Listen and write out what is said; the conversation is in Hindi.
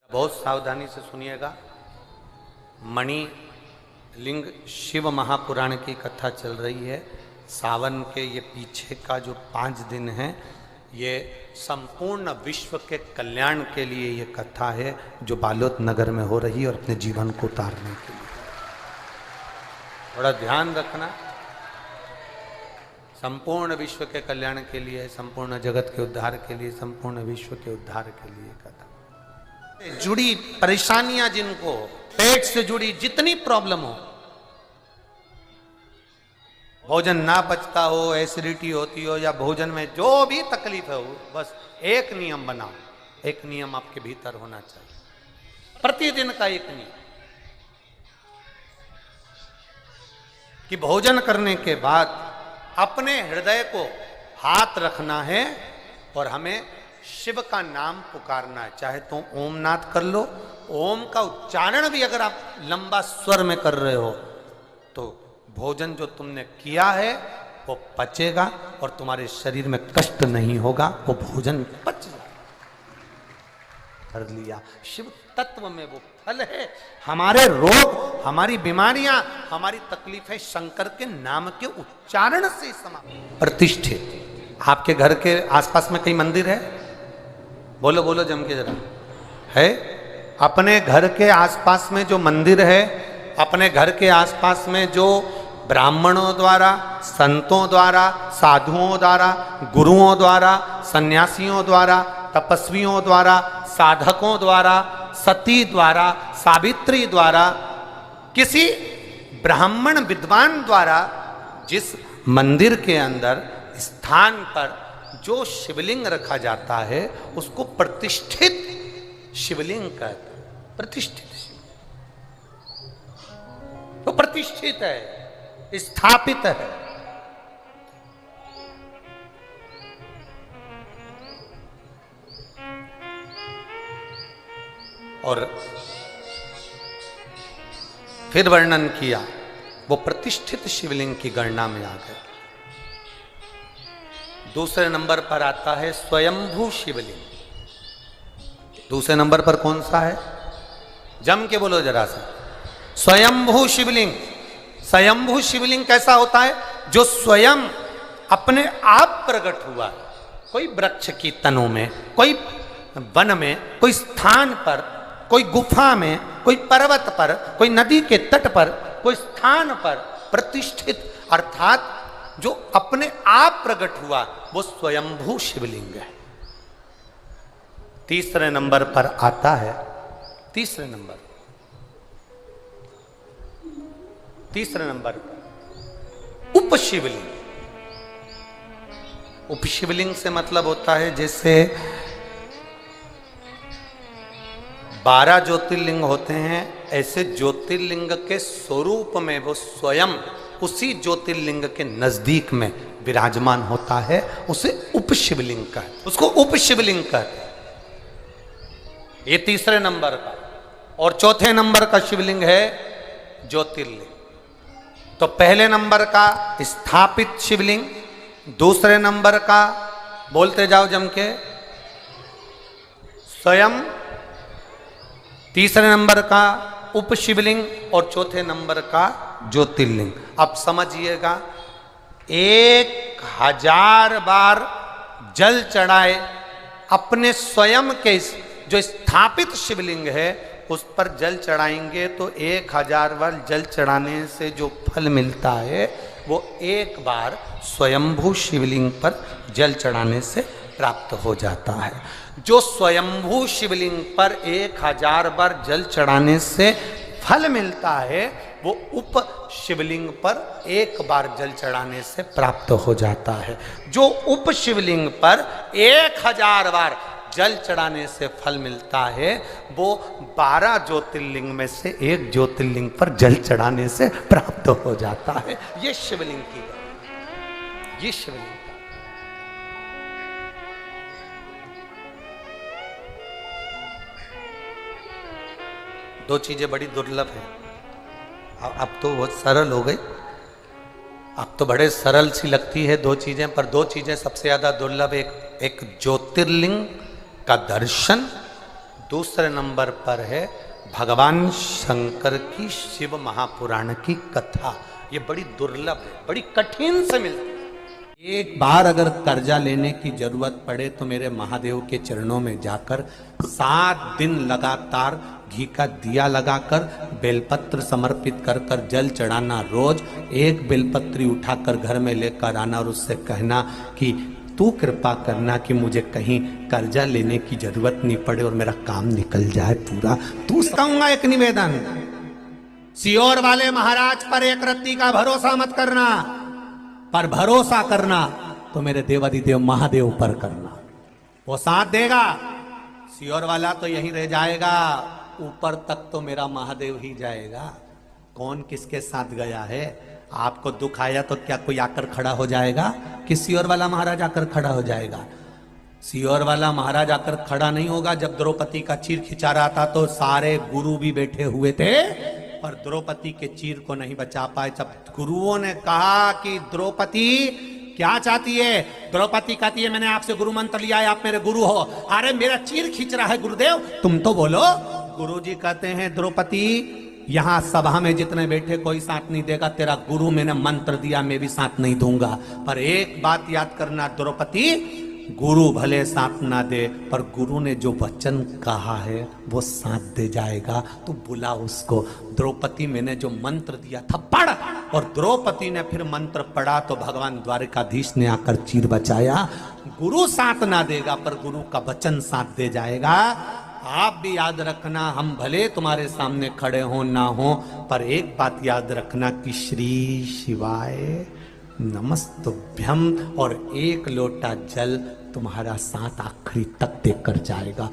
बहुत सावधानी से सुनिएगा। मणि लिंग शिव महापुराण की कथा चल रही है। सावन के ये पीछे का जो 5 दिन है, ये संपूर्ण विश्व के कल्याण के लिए ये कथा है, जो बालोद नगर में हो रही है और अपने जीवन को उतारने के लिए। थोड़ा ध्यान रखना, संपूर्ण विश्व के कल्याण के लिए, संपूर्ण जगत के उद्धार के लिए, संपूर्ण विश्व के उद्धार के लिए कथा। जुड़ी परेशानियां, जिनको पेट से जुड़ी जितनी प्रॉब्लम हो, भोजन ना पचता हो, एसिडिटी होती हो, या भोजन में जो भी तकलीफ हो, बस एक नियम बनाओ। एक नियम आपके भीतर होना चाहिए, प्रतिदिन का एक नियम, कि भोजन करने के बाद अपने हृदय को हाथ रखना है और हमें शिव का नाम पुकारना है। चाहे तो ओम नाद कर लो, ओम का उच्चारण भी अगर आप लंबा स्वर में कर रहे हो तो भोजन जो तुमने किया है वो पचेगा और तुम्हारे शरीर में कष्ट नहीं होगा, वो भोजन पच जाएगा। कर लिया, शिव तत्व में वो फल है। हमारे रोग, हमारी बीमारियां, हमारी तकलीफें शंकर के नाम के उच्चारण से समाप्त। प्रतिष्ठित आपके घर के आसपास में कई मंदिर है? बोलो बोलो जम के जरा। है? अपने घर के आसपास में जो मंदिर है, अपने घर के आसपास में जो ब्राह्मणों द्वारा, संतों द्वारा, साधुओं द्वारा, गुरुओं द्वारा, सन्यासियों द्वारा, तपस्वियों द्वारा, साधकों द्वारा, सती द्वारा, सावित्री द्वारा, किसी ब्राह्मण विद्वान द्वारा जिस मंदिर के अंदर स्थान पर जो शिवलिंग रखा जाता है, उसको प्रतिष्ठित शिवलिंग कहते हैं। प्रतिष्ठित शिव तो प्रतिष्ठित है, स्थापित है। और फिर वर्णन किया, वो प्रतिष्ठित शिवलिंग की गणना में आ गए। दूसरे नंबर पर आता है स्वयंभू शिवलिंग। दूसरे नंबर पर कौन सा है? जम के बोलो जरा सा। स्वयंभू शिवलिंग। स्वयंभू शिवलिंग कैसा होता है? जो स्वयं अपने आप प्रकट हुआ, कोई वृक्ष की तनों में, कोई वन में, कोई स्थान पर, कोई गुफा में, कोई पर्वत पर, कोई नदी के तट पर, कोई स्थान पर प्रतिष्ठित, अर्थात जो अपने आप प्रकट हुआ, वो स्वयंभू शिवलिंग है। तीसरे नंबर पर आता है, तीसरे नंबर पर उपशिवलिंग। उपशिवलिंग से मतलब होता है जैसे 12 ज्योतिर्लिंग होते हैं, ऐसे ज्योतिर्लिंग के स्वरूप में वो स्वयं उसी ज्योतिर्लिंग के नजदीक में विराजमान होता है, उसे उपशिवलिंग कहते हैं। उसको उपशिवलिंग कहते हैं। ये तीसरे नंबर का। और चौथे नंबर का शिवलिंग है ज्योतिर्लिंग। तो पहले नंबर का स्थापित शिवलिंग, दूसरे नंबर का बोलते जाओ जम के स्वयं, तीसरे नंबर का उपशिवलिंग और चौथे नंबर का ज्योतिर्लिंग। अब समझिएगा, 1000 बार जल चढ़ाए अपने स्वयं के जो स्थापित शिवलिंग है उस पर जल चढ़ाएंगे तो 1000 बार जल चढ़ाने से जो फल मिलता है वो एक बार स्वयंभू शिवलिंग पर जल चढ़ाने से प्राप्त हो जाता है। जो स्वयंभू शिवलिंग पर 1000 बार जल चढ़ाने से फल मिलता है, वो उप शिवलिंग पर एक बार जल चढ़ाने से प्राप्त हो जाता है। जो उप शिवलिंग पर 1000 बार जल चढ़ाने से फल मिलता है, वो 12 ज्योतिर्लिंग में से एक ज्योतिर्लिंग पर जल चढ़ाने से प्राप्त हो जाता है। ये शिवलिंग की, ये शिवलिंग का। दो चीजें बड़ी दुर्लभ है। अब तो बहुत सरल हो गई, अब तो बड़े सरल सी लगती है दो चीजें, पर दो चीजें सबसे ज्यादा दुर्लभ। एक ज्योतिर्लिंग का दर्शन, दूसरे नंबर पर है भगवान शंकर की शिव महापुराण की कथा। ये बड़ी दुर्लभ है, बड़ी कठिन से मिलती है। एक बार अगर कर्जा लेने की जरूरत पड़े तो मेरे महादेव के चरणों में जाकर 7 दिन लगातार घी का दिया लगाकर बेलपत्र समर्पित कर कर जल चढ़ाना। रोज एक बेलपत्री उठाकर घर में लेकर आना और उससे कहना कि तू कृपा करना कि मुझे कहीं कर्जा लेने की जरूरत नहीं पड़े और मेरा काम निकल जाए पूरा। तू कहूंगा एक निवेदन, सियोर वाले महाराज पर एक रत्ती का भरोसा मत करना, पर भरोसा करना तो मेरे देवाधिदेव महादेव पर करना, वो साथ देगा। सियोर वाला तो यहीं रह जाएगा, ऊपर तक तो मेरा महादेव ही जाएगा। कौन किसके साथ गया है? आपको दुख आया तो क्या कोई आकर खड़ा हो जाएगा कि सियोर वाला महाराज आकर खड़ा हो जाएगा? सियोर वाला महाराज आकर खड़ा नहीं होगा। जब द्रौपदी का चीर खिंचा रहा था तो सारे गुरु भी बैठे हुए थे, पर द्रौपदी के चीर को नहीं बचा पाए। जब गुरुओं ने कहा कि द्रौपदी क्या चाहती है, द्रौपदी कहती है मैंने आपसे गुरु मंत्र लिया है, आप मेरे गुरु हो। अरे मेरा चीर खींच रहा है गुरुदेव, तुम तो बोलो। गुरुजी कहते हैं द्रौपदी यहां सभा में जितने बैठे कोई साथ नहीं देगा, तेरा गुरु मैंने मंत्र दिया, मैं भी साथ नहीं दूंगा। पर एक बात याद करना द्रौपदी, गुरु भले साथ ना दे पर गुरु ने जो वचन कहा है वो साथ दे जाएगा। तो बुला उसको। द्रौपदी मैंने जो मंत्र दिया था पढ़, और द्रौपदी ने फिर मंत्र पढ़ा तो भगवान द्वारिकाधीश ने आकर चीर बचाया। गुरु साथ ना देगा पर गुरु का वचन साथ दे जाएगा। आप भी याद रखना, हम भले तुम्हारे सामने खड़े हो ना हो, पर एक बात याद रखना कि श्री शिवाय नमस्तुभ्यम, और एक लोटा जल तुम्हारा साथ आखिरी तक देकर जाएगा।